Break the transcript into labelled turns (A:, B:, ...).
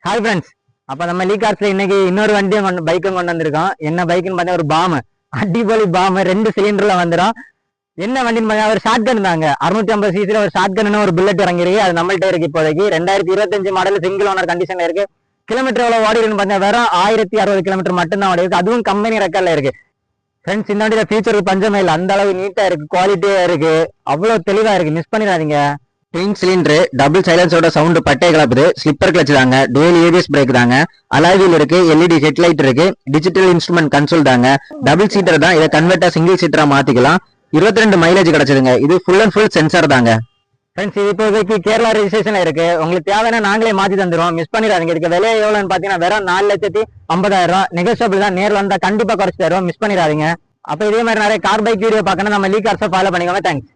A: Hi friends. அப்ப நம்ம லீ கார்ஸ்ல இன்னைக்கு இன்னொரு வண்டியும் பைக்கும் கொண்டு வந்திருக்கோம். என்ன பைக்குன்னு பார்த்தா ஒரு பாம், அடிபொலி பாம், 2 சிலிண்டர்ல வந்துடும். என்ன வண்டின்னு பார்த்தா ஒரு ஷார்ட் கன் தாங்க. 650 சிசில ஒரு ஷார்ட் கன்னு ஒரு புல்லட் இறங்கிருக்கு. அது நம்மள்ட்ட இருக்கு இப்போதைக்கு. 2025 மாடல், சிங்கிள் ஓனர் கண்டிஷன்ல இருக்கு. கிலோமீட்டர் எவ்வளவு ஓடி இருக்குன்னு பார்த்தா வெறும் 1060 கிலோமீட்டர் மட்டும்தான் ஓடி இருக்கு. அதுவும் கம்பெனி ரெக்கார்ட்ல இருக்கு. ஃப்ரெண்ட்ஸ், இந்த வண்டியில ஃபியூச்சருக்கு பஞ்சமே இல்லை. அந்த அளவு நீட்டா இருக்கு, குவாலிட்டியா இருக்கு, அவ்வளவு தெளிவா இருக்கு. மிஸ் பண்ணிடாதீங்க. ட்வின் சிலிண்டர், டபுள் சைலன்ஸோட சவுண்ட் பட்டை கலப்புது. ஸ்லிப்பர் கிளச் தாங்க, டுவல் ஏபிஎஸ் பிரேக் தாங்க, அலாய்வில் இருக்கு, எல்இடி ஹெட்லைட் இருக்கு, டிஜிட்டல் இன்ஸ்ட்ருமெண்ட் கன்சோல் தாங்க. டபுள் சீட்டர் தான், இதை கன்வெர்ட்டா சிங்கிள் சீட்டரா மாத்திக்கலாம். 22 மைலேஜ் கிடைச்சதுங்க. இது ஃபுல் அண்ட் ஃபுல் சென்சார் தாங்க. ஃப்ரெண்ட்ஸ், இது இப்போதைக்கு கேரளா ரெஜிஸ்ட்ரேஷன்ல இருக்கு. உங்களுக்கு தேவைன்னா நாங்களே மாத்தி தந்துருவோம். மிஸ் பண்ணிடாதீங்க. இதுக்கு விலை எவ்வளவுன்னு பாத்தீங்கன்னா வெறும் 4,50,000. நெகோசியபிள் தான். நேரில் வந்தா கண்டிப்பா குறைச்சு தருவோம். மிஸ் பண்ணிடாதீங்க. அப்ப இதே மாதிரி நிறைய கார் பைக் வீடியோ பார்க்கணும். நம்ம லீ கார்ஸை ஃபாலோ பண்ணிக்கோங்க. தேங்க்ஸ்.